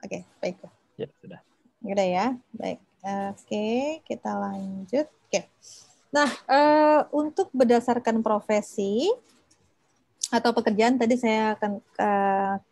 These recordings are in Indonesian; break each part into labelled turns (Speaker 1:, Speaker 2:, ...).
Speaker 1: Oke, baik.
Speaker 2: Ya, sudah.
Speaker 1: Udah ya, baik. Oke, kita lanjut. Oke. Nah, untuk berdasarkan profesi atau pekerjaan tadi saya akan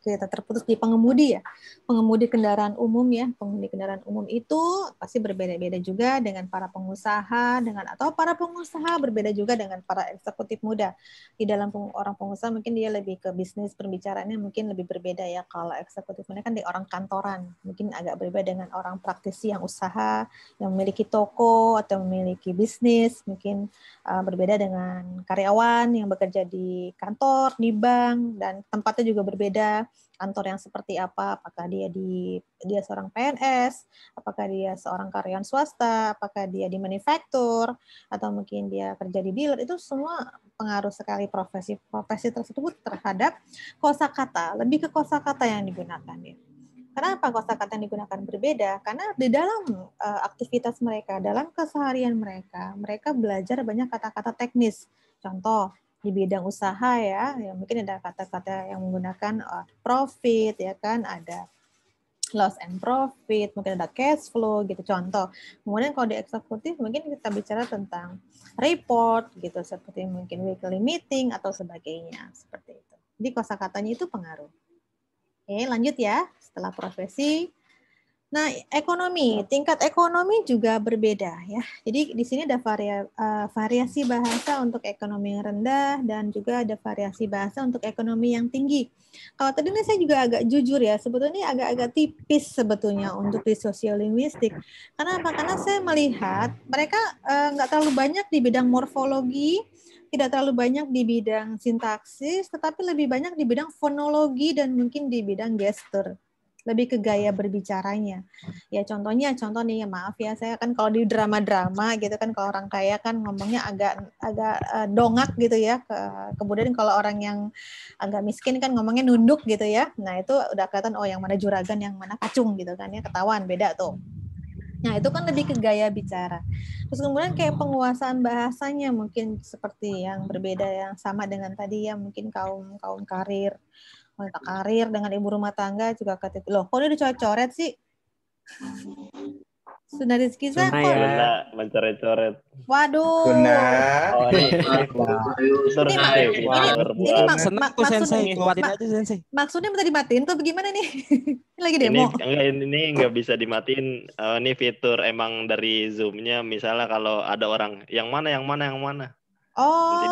Speaker 1: kita terputus di pengemudi ya. Pengemudi kendaraan umum ya. Pengemudi kendaraan umum itu pasti berbeda-beda juga dengan para pengusaha atau para pengusaha berbeda juga dengan para eksekutif muda. Di dalam orang pengusaha mungkin dia lebih ke bisnis, perbicaraannya mungkin lebih berbeda ya. Kalau eksekutif muda kan di orang kantoran, mungkin agak berbeda dengan orang praktisi yang usaha, yang memiliki toko atau memiliki bisnis, mungkin berbeda dengan karyawan yang bekerja di kantor, di bank, dan tempatnya juga berbeda. Kantor yang seperti apa? Apakah dia seorang PNS, apakah dia seorang karyawan swasta, apakah dia di manufaktur, atau mungkin dia kerja di dealer, itu semua pengaruh sekali profesi tersebut terhadap kosakata, lebih ke kosakata yang digunakan ya. Kenapa kosakata yang digunakan berbeda? Karena di dalam aktivitas mereka, dalam keseharian mereka, mereka belajar banyak kata-kata teknis. Contoh, di bidang usaha ya mungkin ada kata-kata yang menggunakan profit, ya kan, ada loss and profit, mungkin ada cash flow gitu, contoh. Kemudian kalau di eksekutif mungkin kita bicara tentang report gitu, seperti mungkin weekly meeting atau sebagainya, seperti itu. Jadi kosakatanya itu pengaruh. Oke, lanjut ya. Setelah profesi, nah ekonomi, tingkat ekonomi juga berbeda ya. Jadi di sini ada variasi bahasa untuk ekonomi yang rendah dan juga ada variasi bahasa untuk ekonomi yang tinggi. Kalau tadi ini saya juga agak jujur ya, sebetulnya agak-agak tipis sebetulnya untuk di sosiolinguistik. Karena apa? Karena saya melihat mereka nggak terlalu banyak di bidang morfologi, tidak terlalu banyak di bidang sintaksis, tetapi lebih banyak di bidang fonologi dan mungkin di bidang gestur, lebih ke gaya berbicaranya. Ya contoh nih, maaf ya, saya kan kalau di drama-drama gitu kan, kalau orang kaya kan ngomongnya agak dongak gitu ya. Kemudian kalau orang yang agak miskin kan ngomongnya nunduk gitu ya. Nah itu udah kelihatan, oh yang mana juragan, yang mana kacung gitu kan ya, ketahuan beda tuh. Nah, itu kan lebih ke gaya bicara. Terus kemudian kayak penguasaan bahasanya mungkin seperti yang berbeda, yang sama dengan tadi ya, mungkin kaum karir, wanita karir dengan ibu rumah tangga juga ketika, loh kok dia dicoret-coret sih? Sudah Rizkiza kok?
Speaker 2: Luna mencoret-coret.
Speaker 1: Waduh.
Speaker 2: Oh, ini
Speaker 1: maksudnya minta dimatiin tuh bagaimana nih? Lagi demo.
Speaker 2: Ini nggak bisa dimatiin. Ini fitur emang dari Zoom-nya. Misalnya kalau ada orang yang mana.
Speaker 1: Oh,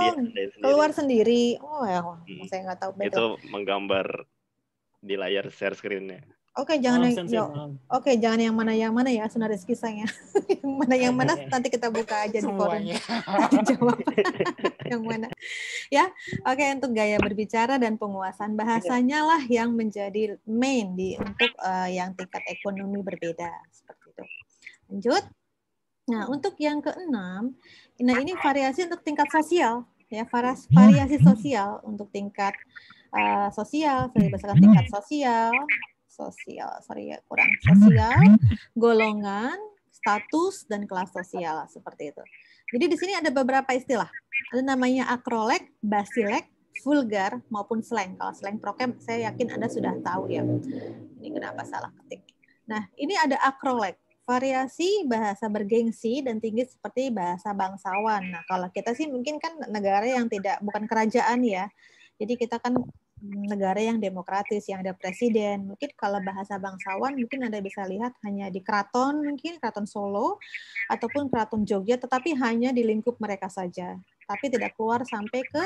Speaker 1: keluar sendiri. Oh ya, saya nggak tahu.
Speaker 2: Itu menggambar di layar share screen-nya.
Speaker 1: Oke, jangan yang mana ya, Sunar Rizky saya. yang mana nanti kita buka aja di forum. Jawab yang mana. Ya, oke, untuk gaya berbicara dan penguasaan bahasanya lah yang menjadi main untuk yang tingkat ekonomi berbeda seperti itu. Lanjut. Nah, untuk yang keenam, nah ini variasi untuk tingkat sosial ya, variasi sosial untuk tingkat sosial, berdasarkan tingkat sosial, golongan, status, dan kelas sosial seperti itu. Jadi di sini ada beberapa istilah. Ada namanya akrolek, basilek, vulgar, maupun slang. Kalau slang prokem saya yakin Anda sudah tahu ya. Ini kenapa salah ketik. Nah, ini ada akrolek, variasi bahasa bergengsi dan tinggi seperti bahasa bangsawan. Nah, kalau kita sih mungkin kan negara yang bukan kerajaan ya. Jadi kita kan negara yang demokratis, yang ada presiden. Mungkin kalau bahasa bangsawan mungkin Anda bisa lihat hanya di keraton, mungkin keraton Solo ataupun keraton Jogja, tetapi hanya di lingkup mereka saja. Tapi tidak keluar sampai ke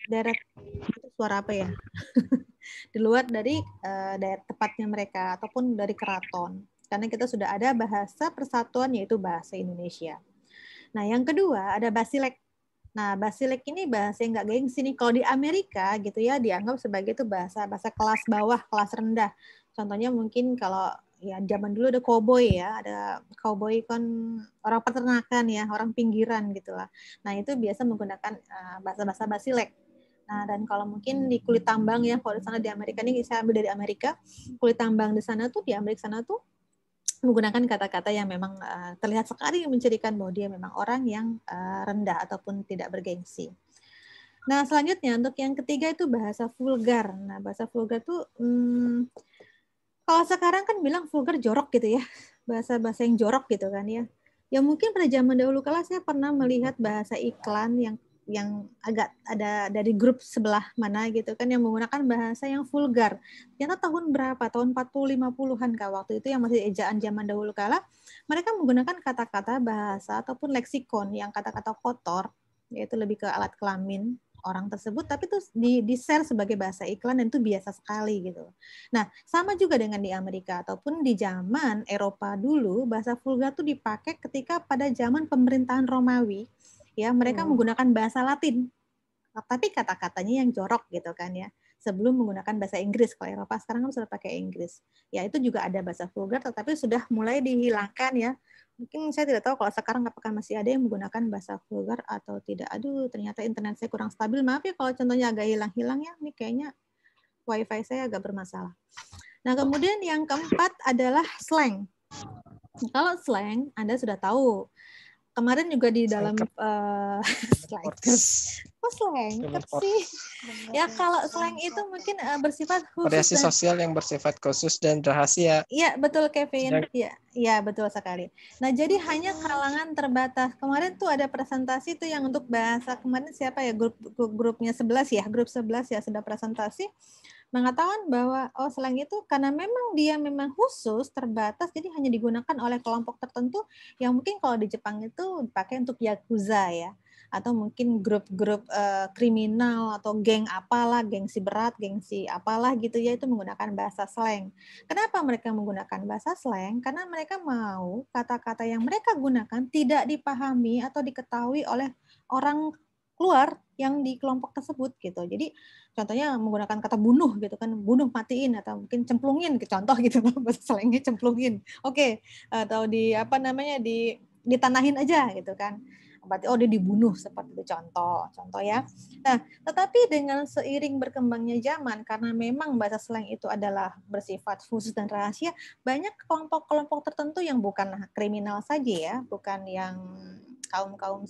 Speaker 1: daerah, suara apa ya? Di luar dari daerah tepatnya mereka ataupun dari keraton. Karena kita sudah ada bahasa persatuan yaitu bahasa Indonesia. Nah, yang kedua ada basilek. Nah, basilek ini bahasa yang nggak gengsi nih. Kalau di Amerika gitu ya, dianggap sebagai itu bahasa kelas bawah, kelas rendah. Contohnya mungkin kalau ya zaman dulu ada cowboy ya, ada cowboy kan orang peternakan ya, orang pinggiran gitulah. Nah, itu biasa menggunakan bahasa-bahasa basilek. Nah, dan kalau mungkin di kulit tambang ya, kalau di sana di Amerika, ini saya ambil dari Amerika, kulit tambang di sana tuh, di Amerika sana tuh menggunakan kata-kata yang memang terlihat sekali mencirikan bahwa dia memang orang yang rendah ataupun tidak bergengsi. Nah, selanjutnya untuk yang ketiga itu bahasa vulgar. Nah, bahasa vulgar itu Kalau sekarang kan bilang vulgar jorok gitu ya, bahasa-bahasa yang jorok gitu kan ya. Ya mungkin pada zaman dahulu kala saya pernah melihat bahasa iklan yang agak ada dari grup sebelah mana gitu kan yang menggunakan bahasa yang vulgar. Ternyata tahun berapa? Tahun 40 50-an Kak, waktu itu yang masih ejaan zaman dahulu kala, mereka menggunakan kata-kata bahasa ataupun leksikon yang kata-kata kotor, yaitu lebih ke alat kelamin orang tersebut, tapi itu di-share sebagai bahasa iklan dan itu biasa sekali gitu. Nah, sama juga dengan di Amerika ataupun di zaman Eropa dulu, bahasa vulgar itu dipakai ketika pada zaman pemerintahan Romawi, ya mereka menggunakan bahasa Latin, tapi kata-katanya yang jorok gitu kan ya. Sebelum menggunakan bahasa Inggris, kalau Eropa sekarang kan sudah pakai Inggris. Ya itu juga ada bahasa vulgar, tetapi sudah mulai dihilangkan ya. Mungkin saya tidak tahu kalau sekarang apakah masih ada yang menggunakan bahasa vulgar atau tidak. Aduh, ternyata internet saya kurang stabil. Maaf ya kalau contohnya agak hilang-hilang ya. Ini kayaknya WiFi saya agak bermasalah. Nah, kemudian yang keempat adalah slang. Kalau slang, Anda sudah tahu. Kemarin juga di dalam kok slang sih? Ya kalau slang itu mungkin bersifat khusus
Speaker 3: variasi sosial yang bersifat khusus dan rahasia.
Speaker 1: Iya, betul Kevin. Iya, betul sekali. Nah, jadi hanya kalangan terbatas. Kemarin tuh ada presentasi tuh yang untuk bahasa kemarin siapa ya grupnya 11 ya, grup 11 ya sudah presentasi mengatakan bahwa slang itu karena memang dia memang khusus terbatas jadi hanya digunakan oleh kelompok tertentu yang mungkin kalau di Jepang itu dipakai untuk yakuza ya atau mungkin grup-grup kriminal atau geng apalah, gengsi berat, gengsi apalah gitu ya itu menggunakan bahasa slang. Kenapa mereka menggunakan bahasa slang? Karena mereka mau kata-kata yang mereka gunakan tidak dipahami atau diketahui oleh orang luar yang di kelompok tersebut gitu. Jadi contohnya menggunakan kata bunuh gitu kan, bunuh matiin atau mungkin cemplungin ke contoh gitu bahasa slangnya cemplungin. Oke, atau di apa namanya ditanahin aja gitu kan. Berarti dia dibunuh seperti itu contoh ya. Nah, tetapi dengan seiring berkembangnya zaman karena memang bahasa slang itu adalah bersifat khusus dan rahasia, banyak kelompok-kelompok tertentu yang bukan kriminal saja ya, bukan yang kaum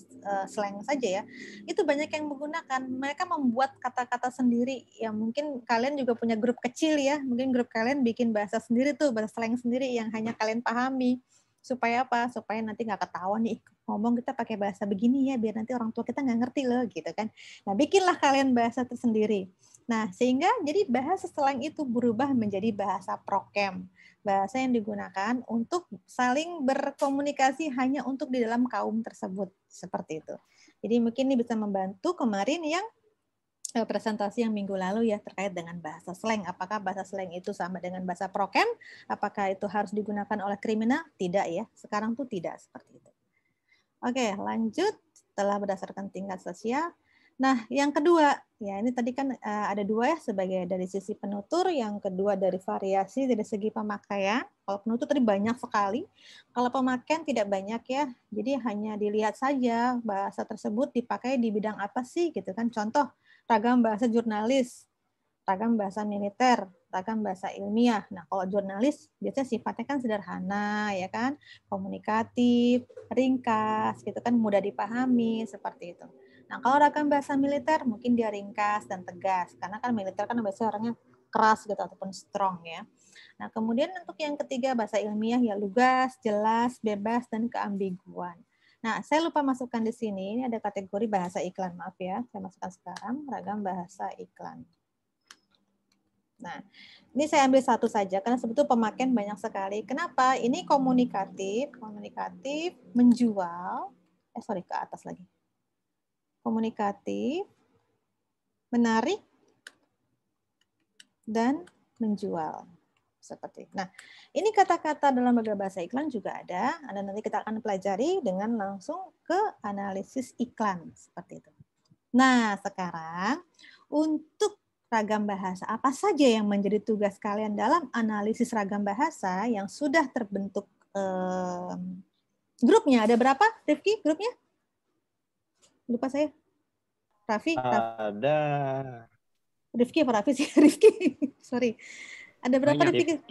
Speaker 1: slang saja ya, itu banyak yang menggunakan. Mereka membuat kata-kata sendiri. Ya mungkin kalian juga punya grup kecil ya. Mungkin grup kalian bikin bahasa sendiri tuh, bahasa slang sendiri yang hanya kalian pahami. Supaya apa? Supaya nanti nggak ketahuan nih ngomong kita pakai bahasa begini ya, biar nanti orang tua kita nggak ngerti loh gitu kan. Nah bikinlah kalian bahasa tersendiri. Nah sehingga jadi bahasa slang itu berubah menjadi bahasa prokem. Bahasa yang digunakan untuk saling berkomunikasi hanya untuk di dalam kaum tersebut. Seperti itu. Jadi mungkin ini bisa membantu kemarin yang presentasi yang minggu lalu ya terkait dengan bahasa slang. Apakah bahasa slang itu sama dengan bahasa prokem? Apakah itu harus digunakan oleh kriminal? Tidak ya. Sekarang tuh tidak seperti itu. Oke, lanjut setelah berdasarkan tingkat sosial. Nah, yang kedua, ya ini tadi kan ada dua ya sebagai dari sisi penutur, yang kedua dari variasi dari segi pemakaian. Kalau penutur tadi banyak sekali, kalau pemakaian tidak banyak ya. Jadi hanya dilihat saja bahasa tersebut dipakai di bidang apa sih gitu kan. Contoh ragam bahasa jurnalis, ragam bahasa militer, ragam bahasa ilmiah. Nah, kalau jurnalis biasanya sifatnya kan sederhana, ya kan, komunikatif, ringkas, gitu kan, mudah dipahami seperti itu. Nah, kalau ragam bahasa militer mungkin dia ringkas dan tegas, karena kan militer kan biasanya orangnya keras gitu ataupun strong ya. Nah, kemudian untuk yang ketiga bahasa ilmiah ya lugas, jelas, bebas dan keambiguan. Nah, saya lupa masukkan di sini, ini ada kategori bahasa iklan, maaf ya, saya masukkan sekarang, ragam bahasa iklan. Nah, ini saya ambil satu saja karena sebetulnya pemakaian banyak sekali. Kenapa? Ini komunikatif, menjual, ke atas lagi. Komunikatif, menarik, dan menjual. Seperti. Nah, ini kata-kata dalam bahasa iklan juga ada. Dan nanti kita akan pelajari dengan langsung ke analisis iklan seperti itu. Nah, sekarang untuk ragam bahasa, apa saja yang menjadi tugas kalian dalam analisis ragam bahasa yang sudah terbentuk grupnya? Ada berapa, Rifki, grupnya? Lupa saya. Raffi?
Speaker 2: Ada.
Speaker 1: Rifki apa Raffi sih? Rifki. Sorry. Ada berapa Rifki?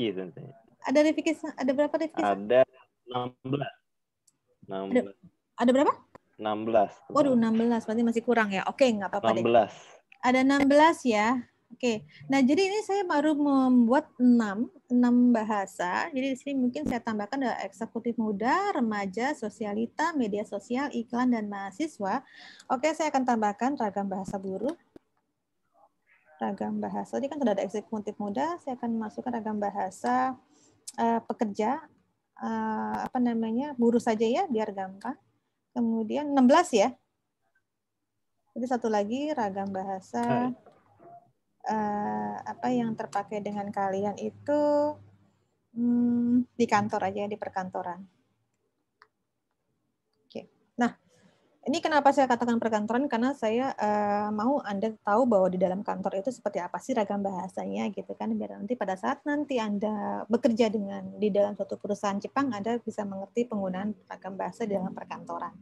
Speaker 1: Ada Rifki? Ada berapa Rifki?
Speaker 2: Ada 16.
Speaker 1: Ada berapa?
Speaker 2: 16.
Speaker 1: Waduh, 16. Berarti masih kurang ya. Oke, nggak apa-apa
Speaker 2: 16.
Speaker 1: deh. Ada 16 ya. Oke, nah jadi ini saya baru membuat 6 bahasa. Jadi di sini mungkin saya tambahkan ada eksekutif muda, remaja, sosialita, media sosial, iklan, dan mahasiswa. Oke, saya akan tambahkan ragam bahasa buruh. Ragam bahasa, tadi kan sudah ada eksekutif muda, saya akan masukkan ragam bahasa pekerja, buruh saja ya, biar gampang. Kemudian 16 ya. Jadi satu lagi ragam bahasa apa yang terpakai dengan kalian itu di kantor aja, di perkantoran. Oke. Nah, ini kenapa saya katakan perkantoran, karena saya mau Anda tahu bahwa di dalam kantor itu seperti apa sih ragam bahasanya gitu kan, biar nanti pada saat nanti Anda bekerja di dalam suatu perusahaan Jepang, Anda bisa mengerti penggunaan ragam bahasa di dalam perkantoran.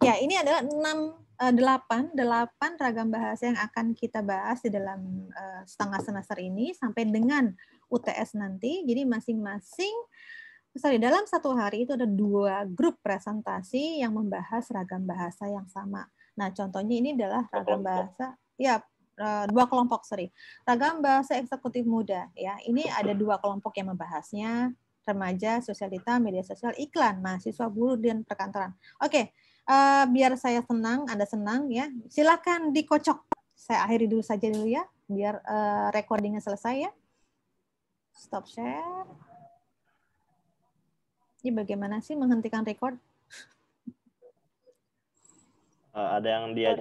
Speaker 1: Ya, ini adalah 8 ragam bahasa yang akan kita bahas di dalam setengah semester ini sampai dengan UTS nanti. Jadi dalam satu hari itu ada 2 grup presentasi yang membahas ragam bahasa yang sama. Nah, contohnya ini adalah ragam bahasa, ya 2 kelompok, ragam bahasa eksekutif muda. Ya, ini ada 2 kelompok yang membahasnya, remaja, sosialita, media sosial, iklan, mahasiswa, buruh, dan perkantoran. Oke. Biar saya senang, Anda senang ya. Silakan dikocok. Saya akhiri dulu saja ya, biar recordingnya selesai ya. Stop share. Ini bagaimana sih menghentikan record?
Speaker 2: Ada yang dia